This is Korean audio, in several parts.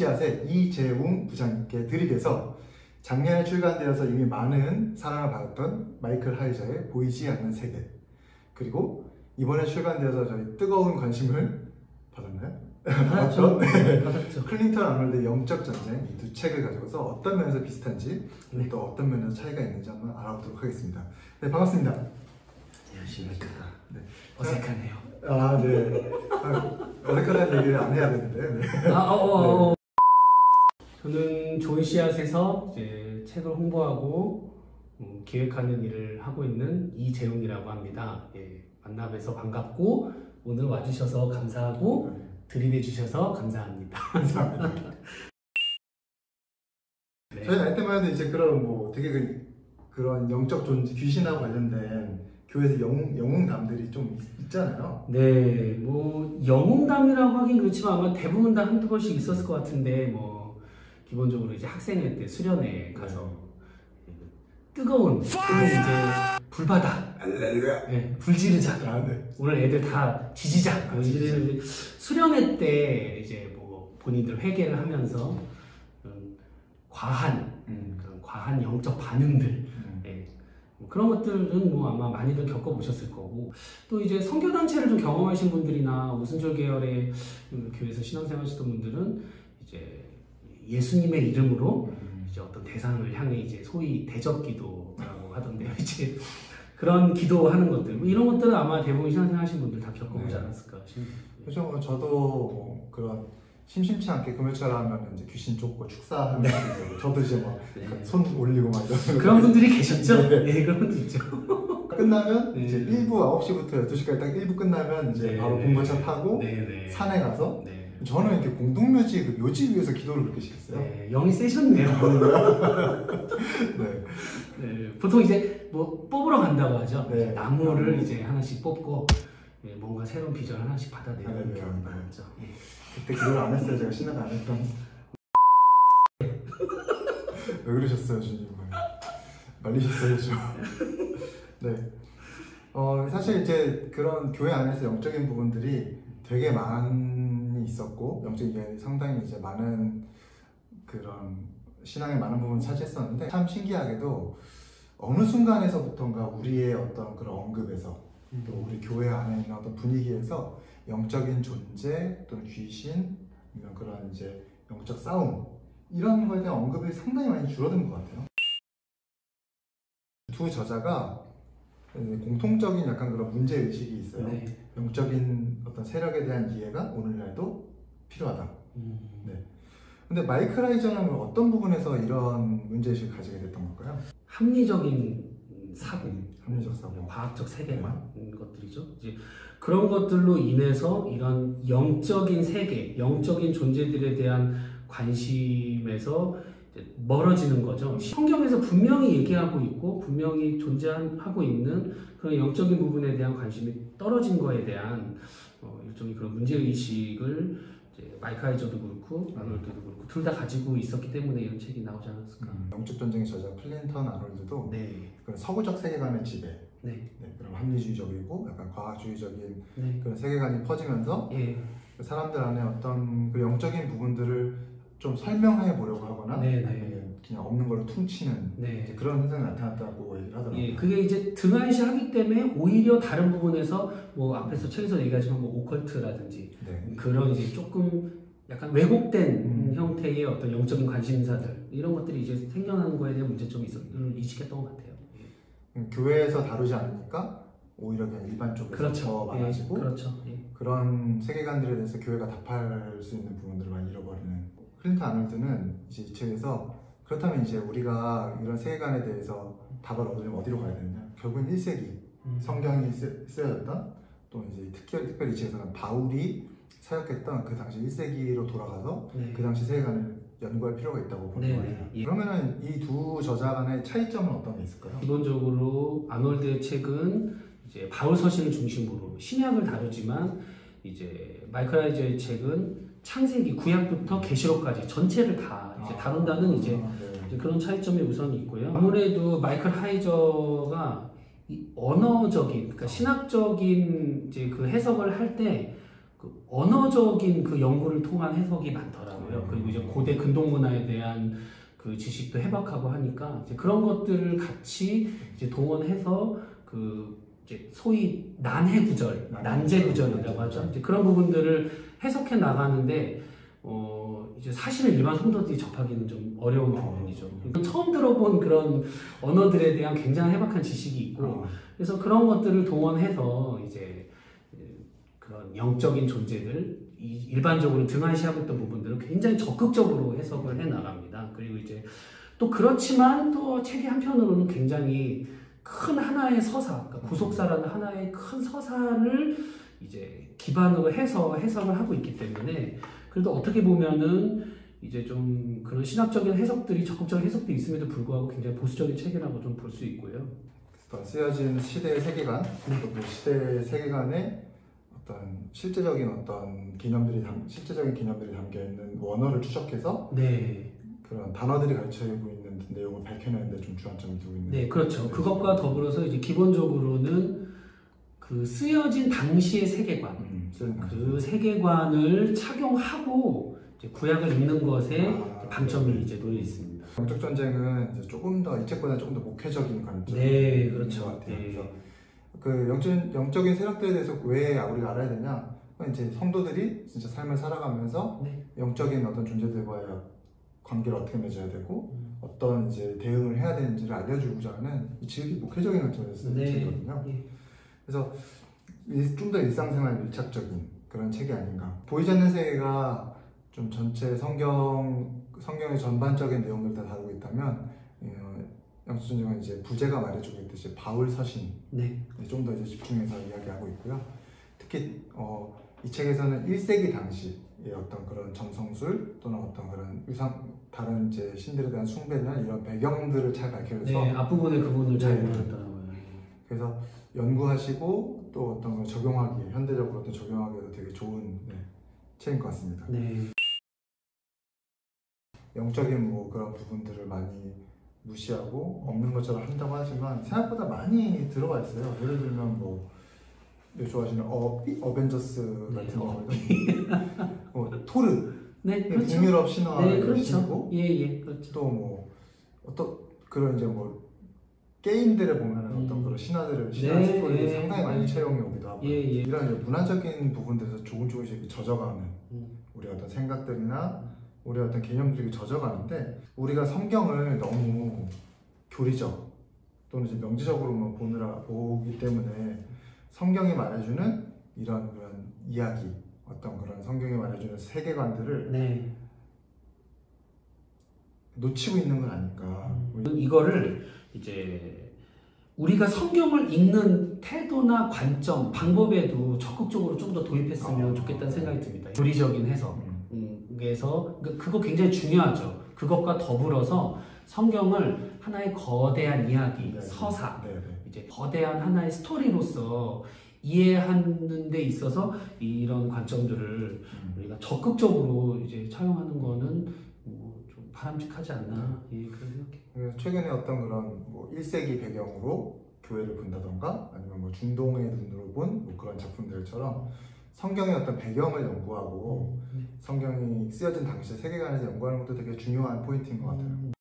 씨앗의 이재웅 부장님께 들이대서 작년에 출간되어서 이미 많은 사랑을 받았던 마이클 하이저의 보이지 않는 세계, 그리고 이번에 출간되어서 저희 뜨거운 관심을 받았나요? 받았죠. 받았죠. 클린턴 아놀드의 영적 전쟁, 이 두 책을 가지고서 어떤 면에서 비슷한지, 네. 또 어떤 면에서 차이가 있는지 한번 알아보도록 하겠습니다. 네, 반갑습니다. 안녕하십니까. 네. 어색하네요. 아, 네. 어색하다는 얘기를 안 해야 되는데. 네. 네. 저는 좋은 씨앗에서 이제 책을 홍보하고 기획하는 일을 하고 있는 이재웅이라고 합니다. 예, 만나뵈서 반갑고 오늘 와주셔서 감사하고 들이대 주셔서 감사합니다. 감사합니다. 네. 저희 나이 때만 해도 이제 그런 뭐 되게 그런 영적 존재, 귀신하고 관련된 교회에서 영웅담들이 좀 있잖아요. 네, 뭐 영웅담이라고 하긴 그렇지만 아마 대부분 다 한두 번씩 있었을 것 같은데 뭐 기본적으로 이제 학생회 때 수련회 가서 뜨거운 이제 불바다, 네, 불 지르자. 아, 네. 오늘 애들 다 지지자. 이제 수련회 때 이제 뭐 본인들 회개를 하면서 과한 그런 과한 영적 반응들. 그런 것들은 뭐 아마 많이들 겪어보셨을 거고, 또 이제 선교단체를 좀 경험하신 분들이나 오순절 계열의 교회에서 신앙생활 하시던 분들은 이제 예수님의 이름으로 이제 어떤 대상을 향해 이제 소위 대적기도라고 하던데요. 이제 그런 기도하는 것들, 뭐 이런 것들은 아마 대부분 신앙생활 하신 분들 다 겪어보지 않았을까 싶습니다. 그렇죠. 저도 뭐 그런 심심치 않게 금요철 하면 이제 귀신 쫓고 축사하는 게 있어요. 저도 이제 막 손 올리고 막 이런 그런 분들이 계셨죠? 네. 네, 그런 분들 있죠. 끝나면 이제 1부 9시부터 12시까지 딱 1부 끝나면 이제 바로 공고차 타고 산에 가서 저는 이렇게 공동묘지 그 묘지 위에서 기도를 그렇게 시켰어요. 네, 영이 세셨네요. 네. 네, 보통 이제 뭐 뽑으러 간다고 하죠. 네. 나무를 이제 하나씩 뽑고 뭔가 새로운 비전 하나씩 받아내는 경우가 많았죠. 네. 그때 기도를 안 했어요. 제가 신앙 안 했던. 왜 그러셨어요, 주님? 말리셨어요, 저. 네. 사실 이제 그런 교회 안에서 영적인 부분들이 되게 많이 있었고, 영적인 이야기 상당히 이제 많은 그런 신앙의 많은 부분을 차지했었는데, 참 신기하게도 어느 순간에서부터인가 우리의 어떤 그런 언급에서 또 우리 교회 안에 있는 어떤 분위기에서 영적인 존재 또는 귀신 이런 그런 이제 영적 싸움 이런 거에 대한 언급이 상당히 많이 줄어든 것 같아요. 두 저자가 공통적인 약간 그런 문제 의식이 있어요. 네. 영적인 어떤 세력에 대한 이해가 오늘날도 필요하다. 네. 근데 마이클 하이저는 어떤 부분에서 이런 문제 의식을 가지게 됐던 걸까요? 합리적인 사고, 합리적 사고, 과학적 세계관 것들이죠. 이제 그런 것들로 인해서 이런 영적인 세계, 영적인 존재들에 대한 관심에서 멀어지는 거죠. 성경에서 분명히 얘기하고 있고 분명히 존재하고 있는 그런 영적인 부분에 대한 관심이 떨어진 거에 대한 일종의 그런 문제의식을 이제 마이클 하이저도 그렇고 아놀드도 그렇고 둘 다 가지고 있었기 때문에 이런 책이 나오지 않았을까. 영적 전쟁의 저자 클린턴 아놀드도 그런 서구적 세계관의 지배, 그런 합리주의적이고 약간 과학주의적인 그런 세계관이 퍼지면서 그 사람들 안에 어떤 그 영적인 부분들을 좀 설명해 보려고 하거나 아니면 그냥 없는 걸로 퉁치는 그런 현상이 나타났다고 얘기를 하더라고요. 그게 이제 등한시하기 때문에 오히려 다른 부분에서 뭐 앞에서 책에서 얘기하지만 뭐 오컬트라든지 그런 이제 조금 약간 왜곡된 형태의 어떤 영적인 관심사들 이런 것들이 이제 생겨나는 거에 대한 문제점이 인식했던 것 같아요. 교회에서 다루지 않으니까 오히려 그냥 일반 쪽에서 더 많아지고 그런 세계관들에 대해서 교회가 답할 수 있는 부분들을 많이 잃어버리는. 클린턴 아놀드는 이제 이 책에서 그렇다면 이제 우리가 이런 세계관에 대해서 답을 얻으려면 어디로 가야 되느냐? 결국은 1세기 성경이 쓰여졌던 또 이제 특별히 이 책에서는 바울이 사역했던 그 당시 1세기로 돌아가서 그 당시 세계관을 연구할 필요가 있다고 보는 거예요. 그러면은 이 두 저자 간의 차이점은 어떤 게 있을까요? 기본적으로 아놀드의 책은 이제 바울 서신을 중심으로 신약을 다루지만 이제 마이클 하이저의 책은 창세기 구약부터 계시록까지 전체를 다 이제 다룬다는 이제 그런 차이점이 우선 있고요. 아무래도 마이클 하이저가 이 언어적인, 그러니까 신학적인 이제 그 해석을 할 때 그 언어적인 그 연구를 통한 해석이 많더라고요. 그리고 이제 고대 근동 문화에 대한 그 지식도 해박하고 하니까 이제 그런 것들을 같이 이제 동원해서 그 이제 소위 난해 구절, 난제 구절이라고 하죠. 이제 그런 부분들을 해석해 나가는데 이제 사실은 일반 성도들이 접하기는 좀 어려운 부분이죠. 처음 들어본 그런 언어들에 대한 굉장히 해박한 지식이 있고, 그래서 그런 것들을 동원해서 이제 그런 영적인 존재들, 일반적으로 등한시하고 있던 부분들을 굉장히 적극적으로 해석을 해 나갑니다. 그리고 이제 또 그렇지만 또 책의 한편으로는 굉장히 큰 하나의 서사, 그러니까 구속사라는 하나의 큰 서사를 이제 기반으로 해서 해석을 하고 있기 때문에 그래도 어떻게 보면은 이제 좀 그런 신학적인 해석들이 적극적인 해석도 있음에도 불구하고 굉장히 보수적인 책이라고 좀 볼 수 있고요. 쓰여진 시대의 세계관, 또 그 시대의 세계관에 어떤 실제적인 실제적인 기념들이 담겨 있는 원어를 추적해서 그런 단어들이 가르쳐지고 있는 내용을 밝혀내는데 좀 주안점이 두고 있는. 네, 그렇죠. 그것과 더불어서 이제 기본적으로는 그 쓰여진 당시의 세계관, 그 세계관을 착용하고 이제 구약을 읽는 것에 방점이 이제 놓여 있습니다. 영적 전쟁은 이제 조금 더 이 책보다 조금 더 목회적인 관점. 네, 그렇죠. 것 같아요. 그래서 그 영적인 세력들에 대해서 왜 우리가 알아야 되냐? 이제 성도들이 진짜 삶을 살아가면서 영적인 어떤 존재들과의 관계를 어떻게 맺어야 되고 어떤 이제 대응을 해야 되는지를 알려주고자 하는 지극히 목회적인 관점에서 쓰는 책이거든요. 그래서 좀 더 일상생활 밀착적인 그런 책이 아닌가. 보이지 않는 세계가 좀 전체 성경의 전반적인 내용들을 다 다루고 있다면 영적 전쟁은 이제 부제가 말해주고 있듯이 바울 서신 좀 더 이제 집중해서 이야기하고 있고요. 특히 이 책에서는 1세기 당시의 어떤 그런 점성술 또는 어떤 그런 다른 이제 신들에 대한 숭배나 이런 배경들을 잘 밝혀줘서 앞부분에 그 부분을 잘 보여줬더라고요. 그래서 연구하시고 또 어떤 걸 적용하기, 현대적으로 또 적용하기에도 되게 좋은 책인 것 같습니다. 영적인 뭐 그런 부분들을 많이 무시하고 없는 것처럼 한다고 하지만 생각보다 많이 들어가 있어요. 예를 들면 뭐 좋아하시는 어벤져스 같은 경우는 토르, 그렇죠. 북유럽 신화를 그렇죠. 그렇죠. 또 뭐 어떤 그런 이제 뭐 게임들에 보면은 어떤 그런 신화 스토리를 상당히 많이 채용해 오기도 하고 이런 이제 문화적인 부분들에서 조금씩 젖어가는 우리 어떤 생각들이나 우리 어떤 개념들이 젖어가는데 우리가 성경을 너무 교리적 또는 이제 명제적으로만 보기 때문에 성경이 말해주는 이런 이야기, 어떤 그런 성경이 말해주는 세계관들을 놓치고 있는 건 아닐까. 이거를 이제 우리가 성경을 읽는 태도나 관점, 방법에도 적극적으로 좀 더 도입했으면 좋겠다는 생각이 듭니다. 교리적인 해석. 그래서 그거 굉장히 중요하죠. 그것과 더불어서 성경을 하나의 거대한 이야기, 서사, 이제 거대한 하나의 스토리로서 이해하는 데 있어서 이런 관점들을 우리가 적극적으로 이제 차용하는 거는 좀 바람직하지 않나 그런 생각해요. 최근에 어떤 그런 뭐 1세기 배경으로 교회를 본다던가 아니면 뭐 중동의 눈으로 본 뭐 그런 작품들처럼 성경의 어떤 배경을 연구하고 성경이 쓰여진 당시의 세계관에서 연구하는 것도 되게 중요한 포인트인 것 같아요.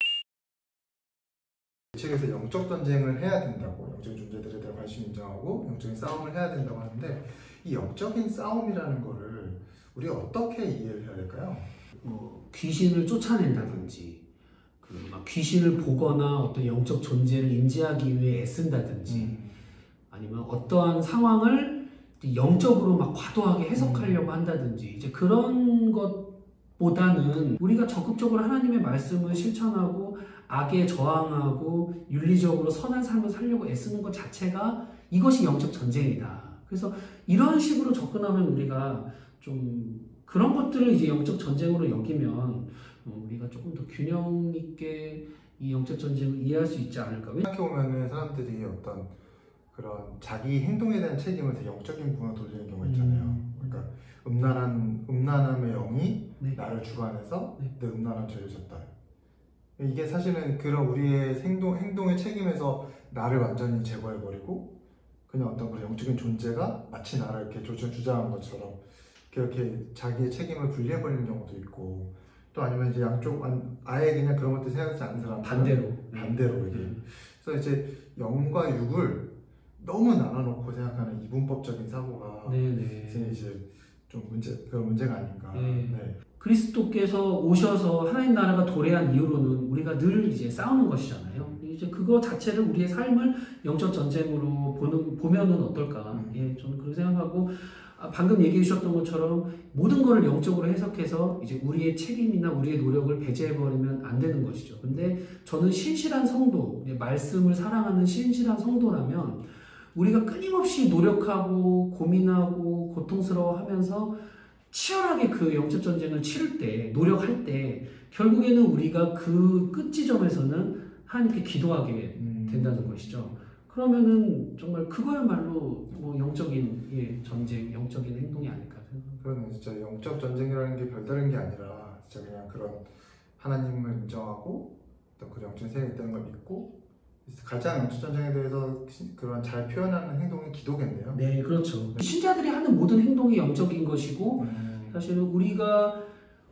이 책에서 영적 전쟁을 해야 된다고, 영적인 존재들에 대한 관심 인정하고 영적인 싸움을 해야 된다고 하는데 이 영적인 싸움이라는 거를 우리가 어떻게 이해를 해야 될까요? 귀신을 쫓아낸다든지 막 귀신을 보거나 어떤 영적 존재를 인지하기 위해 애쓴다든지 아니면 어떠한 상황을 영적으로 막 과도하게 해석하려고 한다든지 이제 그런 것보다는 우리가 적극적으로 하나님의 말씀을 실천하고 악에 저항하고 윤리적으로 선한 삶을 살려고 애쓰는 것 자체가 이것이 영적 전쟁이다. 그래서 이런 식으로 접근하면 우리가 좀 그런 것들을 이제 영적 전쟁으로 여기면 우리가 조금 더 균형 있게 이 영적 전쟁을 이해할 수 있지 않을까. 생각해보면 사람들이 어떤 그런 자기 행동에 대한 책임을 되게 영적인 부분으로 돌리는 경우가 있잖아요. 그러니까 음란함의 영이 나를 주관해서 내 음란한 죄를 졌다. 이게 사실은 그런 우리의 행동의 책임에서 나를 완전히 제거해버리고 그냥 어떤 그런 영적인 존재가 마치 나를 이렇게 주장한 것처럼 그렇게 자기의 책임을 분리해버리는 경우도 있고, 또 아니면 이제 양쪽 아예 그냥 그런 것들 생각하지 않는 사람 반대로 이게. 그래서 이제 영과 육을 너무 나눠놓고 생각하는 이분법적인 사고가 이제 좀 그런 문제가 아닌가. 네. 그리스도께서 오셔서 하나님 나라가 도래한 이후로는 우리가 늘 이제 싸우는 것이잖아요. 이제 그거 자체를 우리의 삶을 영적 전쟁으로 보면은 어떨까? 저는 그렇게 생각하고, 방금 얘기해 주셨던 것처럼 모든 것을 영적으로 해석해서 이제 우리의 책임이나 우리의 노력을 배제해버리면 안 되는 것이죠. 근데 저는 신실한 성도, 말씀을 사랑하는 신실한 성도라면 우리가 끊임없이 노력하고 고민하고 고통스러워하면서 치열하게 그 영적 전쟁을 치를 때, 노력할 때 결국에는 우리가 그 끝 지점에서는 하나님께 기도하게 된다는 것이죠. 그러면은 정말 그거야말로 뭐 영적인 전쟁, 영적인 행동이 아닐까 생각합니다. 그러네. 진짜 영적 전쟁이라는 게 별다른 게 아니라 진짜 그냥 그런 하나님을 인정하고 또 그 영적 세계에 있다는 걸 믿고, 가장 영적 전쟁에 대해서 그런 잘 표현하는 행동이 기도겠네요. 네, 그렇죠. 신자들이 하는 모든 행동이 영적인 것이고, 사실은 우리가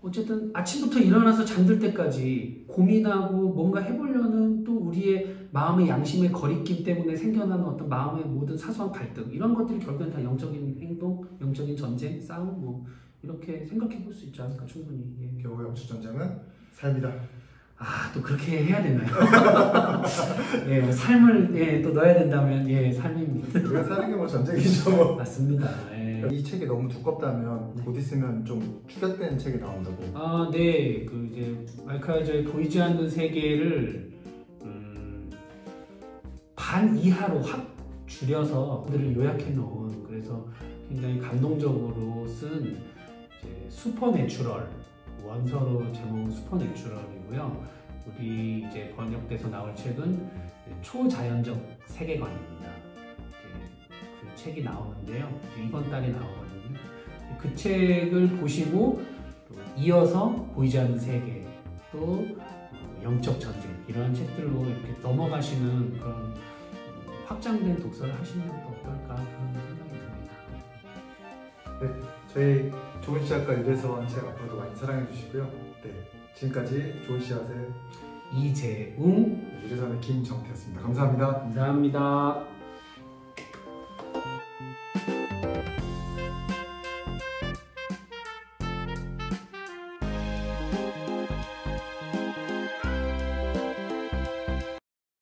어쨌든 아침부터 일어나서 잠들 때까지 고민하고 뭔가 해보려는 또 우리의 마음의 양심의 거리낌 때문에 생겨나는 어떤 마음의 모든 사소한 갈등, 이런 것들이 결국엔 다 영적인 행동, 영적인 전쟁, 싸움, 뭐 이렇게 생각해 볼 수 있지 않을까, 충분히. 겨우 영적 전쟁은 삶이다. 또 그렇게 해야 되나요? 삶을 또 넣어야 된다면 삶입니다. 우리가 사는 게 뭐 전쟁이죠. 뭐. 맞습니다. 이 책이 너무 두껍다면 곧 있으면 좀 축약된 책이 나온다고. 네. 그 이제 마이클 하이저의 보이지 않는 세계를 반 이하로 확 줄여서 그들을 요약해 놓은, 그래서 굉장히 감동적으로 쓴 이제 슈퍼내추럴, 원서로 제목은 슈퍼내추럴이고요. 우리 이제 번역돼서 나올 책은 초자연적 세계관입니다. 그 책이 나오는데요. 이번 달에 나오거든요. 그 책을 보시고 또 이어서 보이지 않는 세계, 또 영적 전쟁, 이런 책들로 이렇게 넘어가시는 그런 확장된 독서를 하시면 또 어떨까 그런 생각이 듭니다. 네, 저희 좋은 씨앗과 이래서 책 앞으로도 많이 사랑해 주시고요. 네, 지금까지 좋은 씨앗의 이재웅, 이래서는 김정태였습니다. 감사합니다. 감사합니다.